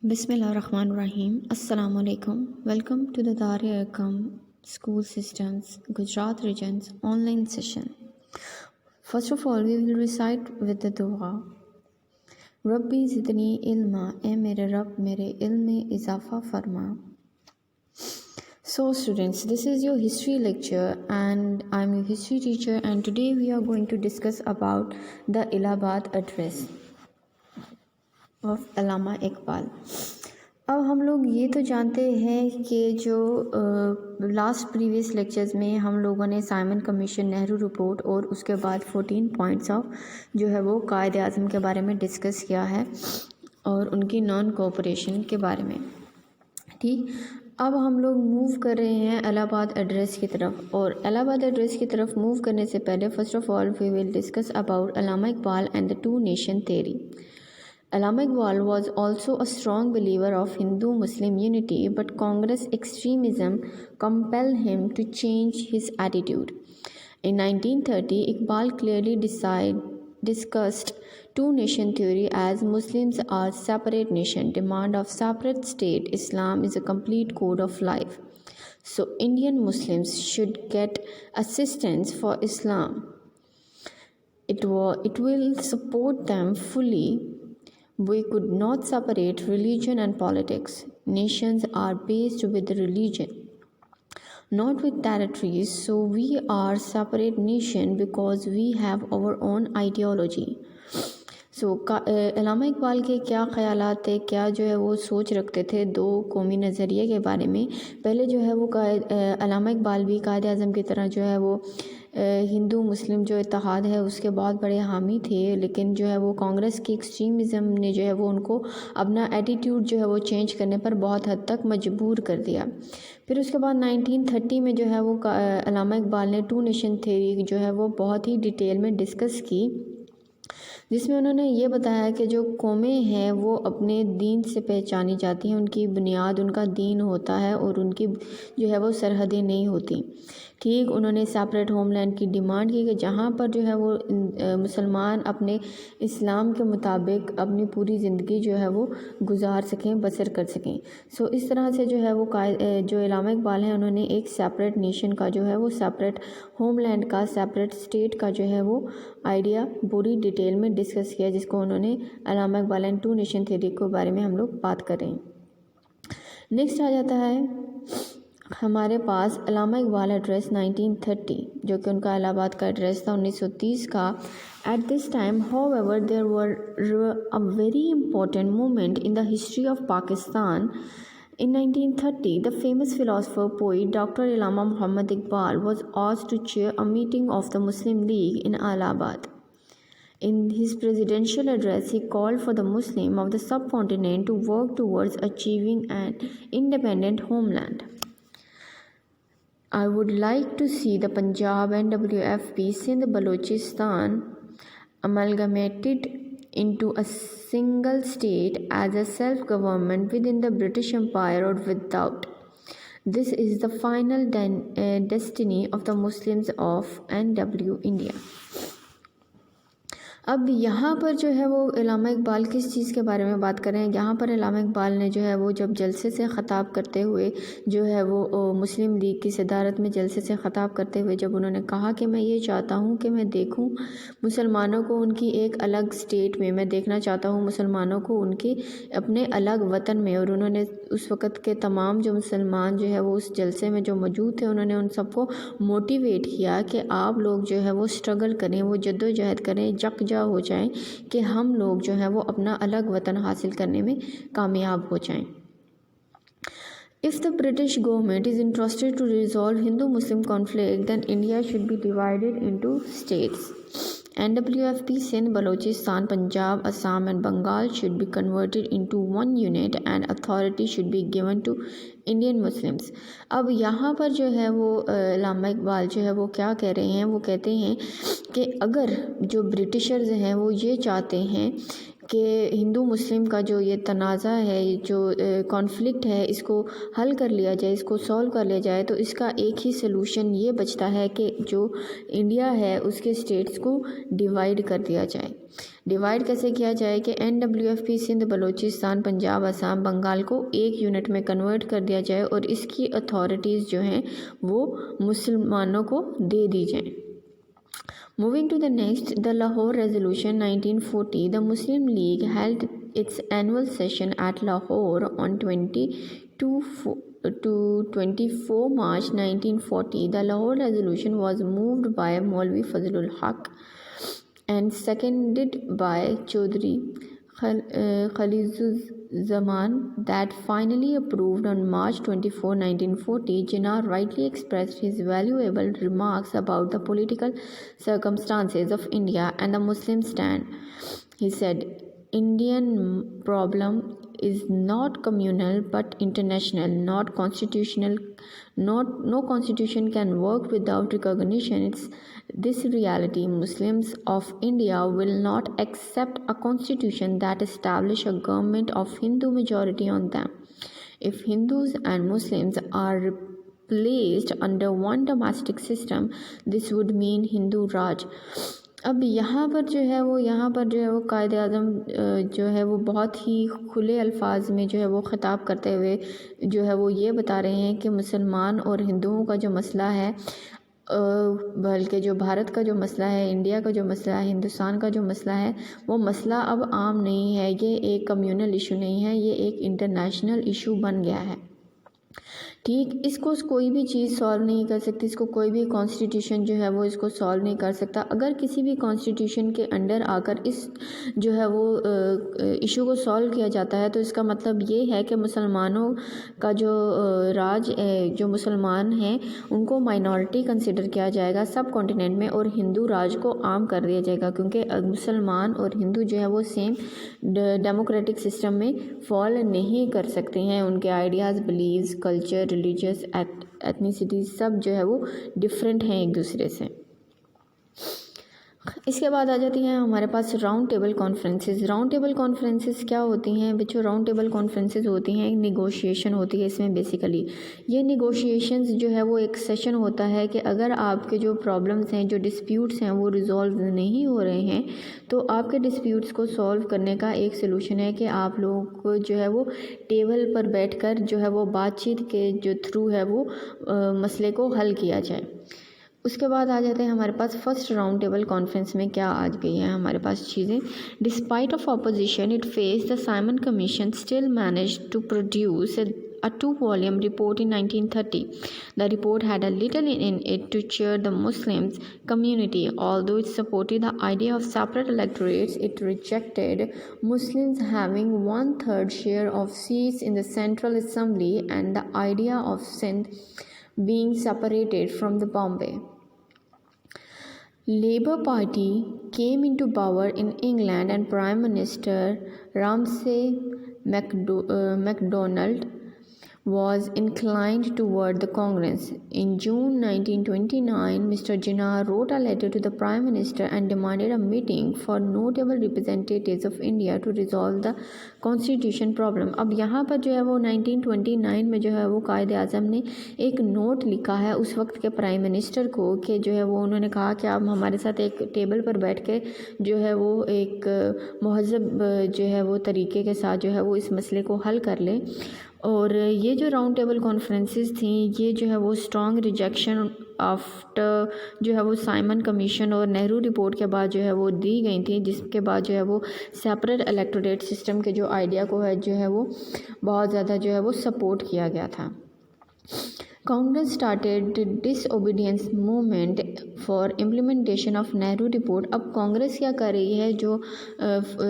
Bismillahirrahmanirrahim. Assalamu alaikum. Welcome to the Darul School Systems Gujarat Region's online session. First of all, we will recite with the dua. Rabbi zidni ilma, ए मेरे रब मेरे इल्म में इजाफा फरमा. So students, this is your history lecture and I'm your history teacher, and today we are going to discuss about the Allahabad address of अल्लामा इकबाल. अब हम लोग ये तो जानते हैं कि जो लास्ट प्रीवियस लेक्चर्स में हम लोगों ने साइमन कमीशन, नेहरू रिपोर्ट और उसके बाद 14 पॉइंट्स ऑफ जो है वो कायद आज़म के बारे में डिस्कस किया है और उनकी नॉन कोऑपरेशन के बारे में. ठीक, अब हम लोग मूव कर रहे हैं इलाहाबाद एड्रेस की तरफ. और इलाहाबाद एड्रेस की तरफ मूव करने से पहले first of all we will discuss about Allama Iqbal and the two nation theory. Allama Iqbal was also a strong believer of Hindu-Muslim unity, but Congress extremism compelled him to change his attitude. In 1930, Iqbal clearly discussed two-nation theory as Muslims are separate nation, demand of separate state, Islam is a complete code of life. So Indian Muslims should get assistance for Islam. It will support them fully. We could not separate religion and politics. Nations are based with religion, not with territories. So we are separate nation because we have our own ideology. So अल्लामा इकबाल के क्या ख़यालात थे, क्या जो है वो सोच रखते थे दो कौमी नज़रिए के बारे में. पहले जो है वो अल्लामा इकबाल भी कायद आज़म की तरह जो है वो हिंदू मुस्लिम जो इत्तेहाद है उसके बहुत बड़े हामी थे, लेकिन जो है वो कांग्रेस की एक्सट्रीमिज़म ने जो है वो उनको अपना एटीट्यूड जो है वो चेंज करने पर बहुत हद तक मजबूर कर दिया. फिर उसके बाद 1930 में जो है वो अल्लामा इकबाल ने टू नेशन थ्योरी जो है वो बहुत ही डिटेल में डिस्कस की, जिसमें उन्होंने ये बताया कि जो कौमें हैं वो अपने दीन से पहचानी जाती हैं, उनकी बुनियाद उनका दीन होता है और उनकी जो है वो सरहदें नहीं होती. ठीक, उन्होंने सेपरेट होमलैंड की डिमांड की कि जहाँ पर जो है वो मुसलमान अपने इस्लाम के मुताबिक अपनी पूरी ज़िंदगी जो है वो गुजार सकें, बसर कर सकें. सो इस तरह से जो है वो जो अल्लामा इकबाल हैं उन्होंने एक सेपरेट नेशन का जो है वो सेपरेट होमलैंड का, सेपरेट स्टेट का जो है वो आइडिया पूरी डिटेल में डिस्कस किया, जिसको उन्होंने Allama Iqbal and two nation theory के बारे में हम लोग बात कर रहे हैं. नेक्स्ट आ जाता है हमारे पास अल्लामा इकबाल एड्रेस 1930, जो कि उनका इलाहाबाद का एड्रेस था 1930 का. At this time however there were a very important moment in the history of Pakistan. In 1930, the famous philosopher poet Dr. Allama Muhammad Iqbal was asked to chair a meeting of the Muslim League in Allahabad. In his presidential address, he called for the Muslims of the subcontinent to work towards achieving an independent homeland. I would like to see the Punjab and WFP Sindh Balochistan amalgamated into a single state as a self-government within the British Empire or without. This is the final destiny of the Muslims of NW India. अब यहाँ पर जो है वो अल्लामा इकबाल किस चीज़ के बारे में बात कर रहे हैं. यहाँ पर अल्लामा इकबाल ने जो है वो जब जलसे से ख़ताब करते हुए जो है वो मुस्लिम लीग की सदारत में जलसे से ख़ताब करते हुए जब उन्होंने कहा कि मैं ये चाहता हूँ कि मैं देखूँ मुसलमानों को उनकी एक अलग स्टेट में, मैं देखना चाहता हूँ मुसलमानों को उनके अपने अलग वतन में. और उन्होंने उस वक़्त के तमाम जो मुसलमान जो है वो उस जलसे में जो मौजूद थे उन्होंने उन सबको मोटिवेट किया कि आप लोग जो है वो स्ट्रगल करें, वो जद्दोजहद करें, यकजा हो जाएं कि हम लोग जो है वो अपना अलग वतन हासिल करने में कामयाब हो जाएं. If the British government is interested to resolve Hindu-Muslim conflict, then India should be divided into states. NWFP Sindh, Balochistan, Punjab, Assam and Bengal should be converted into one unit and authority should be given to Indian Muslims. अब यहाँ पर जो है वो अल्लामा इकबाल जो है वो क्या कह रहे हैं, वो कहते हैं कि अगर जो ब्रिटिशर्स हैं वो ये चाहते हैं कि हिंदू मुस्लिम का जो ये तनाज़ा है, जो कॉन्फ्लिक्ट है, इसको हल कर लिया जाए, इसको सॉल्व कर लिया जाए, तो इसका एक ही सलूशन ये बचता है कि जो इंडिया है उसके स्टेट्स को डिवाइड कर दिया जाए। डिवाइड कैसे किया जाए कि NWFP सिंध, बलूचिस्तान, पंजाब, असम, बंगाल को एक यूनिट में कन्वर्ट कर दिया जाए और इसकी अथॉरिटीज़ जो हैं वो मुसलमानों को दे दी जाए। Moving to the next, the Lahore Resolution 1940. The Muslim League held its annual session at Lahore on 24 March 1940. The Lahore Resolution was moved by Maulvi Fazlul Haq and seconded by Chaudhry Khalizuzzman, that finally approved on March 24, 1940. Jinnah rightly expressed his valuable remarks about the political circumstances of India and the Muslim stand. He said, Indian problem is not communal but international, not constitutional. No constitution can work without recognition. It's this reality. Muslims of India will not accept a constitution that establishes a government of Hindu majority on them. If Hindus and Muslims are placed under one domestic system, this would mean Hindu Raj. अब यहाँ पर जो है वो कायदे आज़म जो है वो बहुत ही खुले अल्फाज में जो है वो ख़िताब करते हुए जो है वो ये बता रहे हैं कि मुसलमान और हिंदुओं का जो मसला है, बल्कि जो भारत का जो मसला है, इंडिया का जो मसला है, हिंदुस्तान का जो मसला है, वो मसला अब आम नहीं है, ये एक कम्युनल इशू नहीं है, ये एक इंटरनेशनल इशू बन गया है। ठीक, इसको कोई भी चीज़ सॉल्व नहीं कर सकती, इसको कोई भी कॉन्स्टिट्यूशन जो है वो इसको सॉल्व नहीं कर सकता। अगर किसी भी कॉन्स्टिट्यूशन के अंडर आकर इस जो है वो इशू को सॉल्व किया जाता है तो इसका मतलब ये है कि मुसलमानों का जो राज जो मुसलमान हैं उनको माइनॉरिटी कंसिडर किया जाएगा सब कॉन्टिनेंट में और हिंदू राज को आम कर दिया जाएगा, क्योंकि मुसलमान और हिंदू जो है वो सेम डेमोक्रेटिक सिस्टम में फॉल नहीं कर सकते हैं। उनके ideas, believes, culture, religious, ethnicity सब जो है वो डिफरेंट हैं एक दूसरे से। इसके बाद आ जाती हैं हमारे पास round table conferences. Round table conferences क्या होती हैं बच्चों? राउंड टेबल कॉन्फ्रेंसेस होती हैं, एक निगोशिएशन होती है इसमें। बेसिकली ये निगोशिएशंस जो है वो एक सेशन होता है कि अगर आपके जो प्रॉब्लम्स हैं, जो डिस्प्यूट्स हैं वो रिजॉल्व नहीं हो रहे हैं तो आपके डिस्प्यूट्स को सॉल्व करने का एक सलूशन है कि आप लोगों को जो है वो टेबल पर बैठकर जो है वो बातचीत के जो थ्रू है वो मसले को हल किया जाए। उसके बाद आ जाते हैं हमारे पास फर्स्ट राउंड टेबल कॉन्फ्रेंस में क्या आ गई हैं हमारे पास चीज़ें। Despite of opposition it face the Simon commission still manage to produce a 2-volume report in 1930. The report had a little in it to cheer the Muslims community. Although it supported the idea of separate electorates, it rejected Muslims having 1/3 share of seats in the Central Assembly and the idea of Sindh being separated from the Bombay. Labour Party came into power in England and Prime Minister Ramsay MacDonald was inclined toward the Congress. In June 1929, Mr. Jinnah wrote a letter to the Prime Minister and demanded a meeting for notable representatives of India to resolve the constitution problem. अब यहाँ पर जो है वो 1929 में जो है वो कायदे आज़म ने एक नोट लिखा है उस वक्त के प्राइम मिनिस्टर को कि जो है वो उन्होंने कहा कि आप हमारे साथ एक टेबल पर बैठ के जो है वो एक महज़ब जो है वो तरीके के साथ जो है वो इस मसले को हल कर लें। और ये जो राउंड टेबल कॉन्फ्रेंसेस थी ये जो है वो स्ट्रॉन्ग रिजेक्शन आफ्टर जो है वो साइमन कमीशन और नेहरू रिपोर्ट के बाद जो है वो दी गई थी, जिसके बाद जो है वो सेपरेट इलेक्टोरेट सिस्टम के जो आइडिया को है जो है वो बहुत ज़्यादा जो है वो सपोर्ट किया गया था। Congress started disobedience movement for implementation of Nehru report. अब कांग्रेस क्या कर रही है,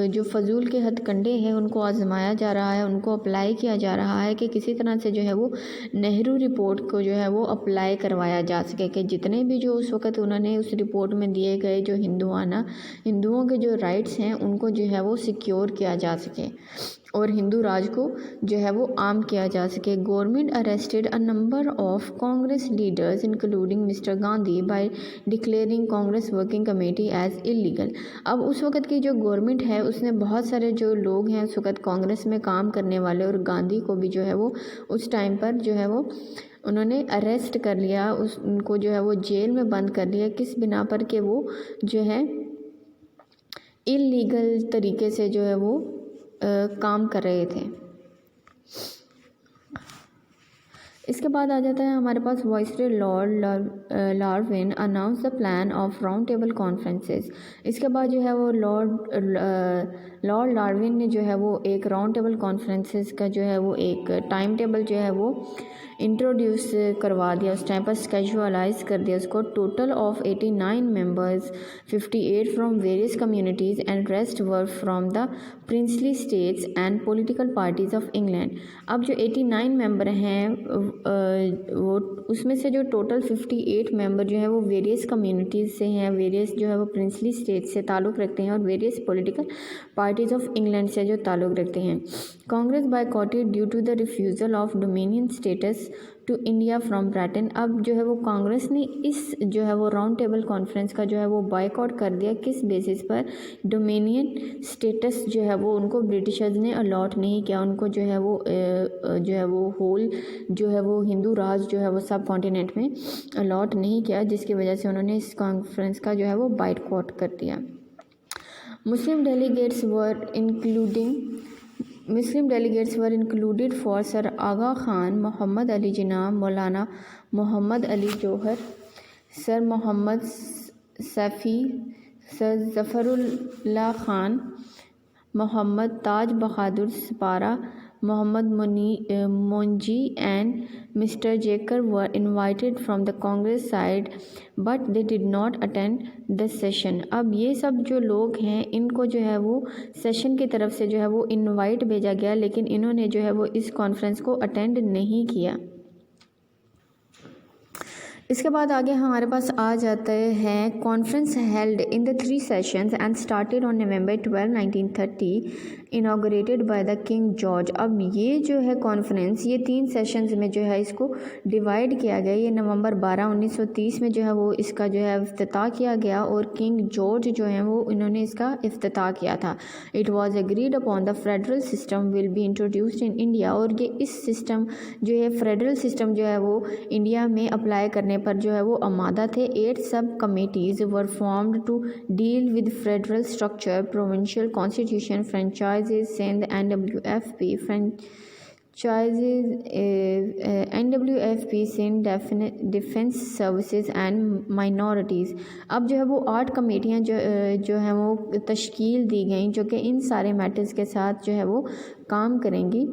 जो फजूल के हथकंडे हैं उनको आजमाया जा रहा है, उनको अप्लाई किया जा रहा है कि किसी तरह से जो है वो नेहरू रिपोर्ट को जो है वो अप्लाई करवाया जा सके कि जितने भी जो उस वक़्त उन्होंने उस रिपोर्ट में दिए गए जो हिंदुओं के जो राइट्स हैं उनको जो है वो सिक्योर किया जा सके। और हिंदू राज को जो है वो आम किया जा सके। Government arrested a number of Congress leaders including mister Gandhi by declaring Congress working committee as illegal. अब उस वक़्त की जो गवर्नमेंट है उसने बहुत सारे जो लोग हैं उस वक़्त कांग्रेस में काम करने वाले और गांधी को भी जो है वो उस टाइम पर जो है वो उन्होंने अरेस्ट कर लिया, उनको जो है वो जेल में बंद कर लिया। किस बिना पर कि वो जो है इलीगल तरीके से जो है वो काम कर रहे थे। इसके बाद आ जाता है हमारे पास viceroy Lord Irwin announce the plan of round table conferences. इसके बाद जो है वो लॉर्ड लार्विन ने जो है वो एक राउंड टेबल कॉन्फ्रेंसेस का जो है वो एक टाइम टेबल जो है वो इंट्रोड्यूस करवा दिया, उस टाइम पर स्केजुअलाइज कर दिया उसको। Total of 89 members, 58 from various communities and rest were from the princely states and political parties of England. अब जो 89 मेंबर हैं वो उसमें से जो टोटल 58 मेंबर जो है वो वेरियस कम्युनिटीज़ से हैं, वेरियस जो है वो प्रिंसली स्टेट से ताल्लुक़ रखते हैं और various political parties of England से जो ताल्लुक़ रखते हैं। Congress boycotted due to the refusal of dominion status to India from Britain. अब जो है वो कांग्रेस ने इस जो है वो राउंड टेबल कॉन्फ्रेंस का जो है वो बायकॉट कर दिया। किस बेसिस पर? डोमिनियन स्टेटस जो है वो उनको ब्रिटिशर्स ने अलॉट नहीं किया, उनको जो है वो होल जो है वो हिंदू राज जो है वो सब कॉन्टिनेंट में अलॉट नहीं किया, जिसकी वजह से उन्होंने इस कॉन्फ्रेंस का जो है वो बायकॉट कर दिया। Muslim delegates were included for Sir Aga Khan, Muhammad Ali Jinnah, Maulana Muhammad Ali Johar, Sir Muhammad Safi, Sir Zafarullah Khan, Muhammad Taj Bahadur Spara, Muhammad Monji and Mr. Jakar were invited from the Congress side but they did not attend the session। अब ये सब जो लोग हैं इनको जो है वो सेशन की तरफ से जो है वो इनवाइट भेजा गया, लेकिन इन्होंने जो है वो इस कॉन्फ्रेंस को अटेंड नहीं किया। इसके बाद आगे हमारे पास आ जाते हैं conference held in the 3 sessions and started on November 12, 1930 inaugurated by the king George. अब ये जो है कॉन्फ्रेंस ये 3 सेशंस में जो है इसको डिवाइड किया गया। ये नवंबर 12, 1930 में जो है वो इसका जो है इफ्तिताह किया गया और किंग जॉर्ज जो है वो इन्होंने इसका इफ्तिताह किया था। It was agreed upon the federal system will be introduced in India. और ये इस सिस्टम जो है फेडरल सिस्टम जो है वो इंडिया में अप्लाई करने पर जो है वो आमादा थे। 8 sub committees were formed to deal with federal structure, provincial constitution, franchises, Sindh, NWFP Sindh defence services and minorities. अब जो है वो 8 कमेटियाँ जो हैं वो तश्कील दी गई जो कि इन सारे मैटर्स के साथ जो है वो काम करेंगी।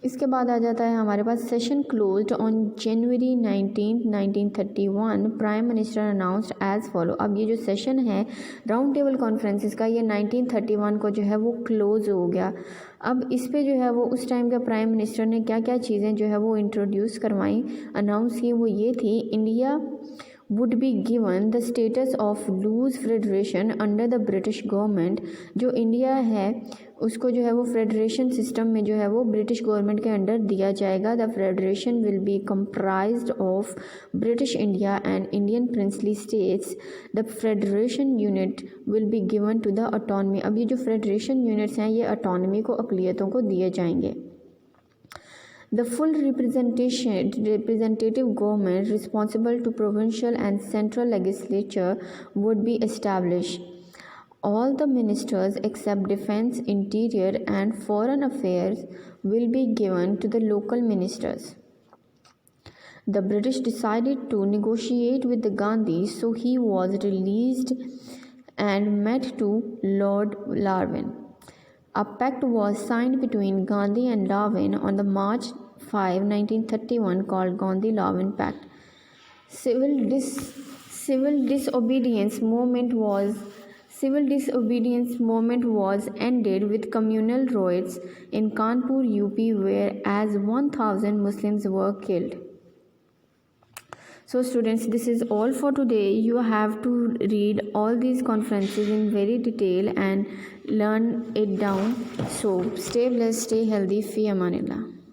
इसके बाद आ जाता है हमारे पास session closed on January 19, 1931 prime minister announced as follow. अब ये जो सेशन है राउंड टेबल कॉन्फ्रेंसेस का ये 1931 को जो है वो क्लोज हो गया। अब इस पे जो है वो उस टाइम का प्राइम मिनिस्टर ने क्या क्या चीज़ें जो है वो इंट्रोड्यूस करवाई, अनाउंस की, वो ये थी India would be given the status of loose federation under the British government। जो इंडिया है उसको जो है वो फेडरेशन सिस्टम में जो है वो ब्रिटिश गवर्नमेंट के अंडर दिया जाएगा। The federation will be comprised of British India and Indian princely states. The federation unit will be given to the autonomy. अब ये जो फेडरेशन यूनिट्स हैं ये ऑटोनमी को, अक़लियतों को दिए जाएंगे। The full representative government responsible to provincial and central legislature would be established. All the ministers except defense, interior and foreign affairs will be given to the local ministers. The British decided to negotiate with the Gandhi, so he was released and met to Lord Larwin. A pact was signed between Gandhi and Larwin on the March 5, 1931 called Gandhi-Larwin Pact. Civil disobedience movement was ended with communal riots in Kanpur, UP, where as 1,000 Muslims were killed. So students, this is all for today. You have to read all these conferences in very detail and learn it down. So stay blessed, stay healthy. Fi amanillah.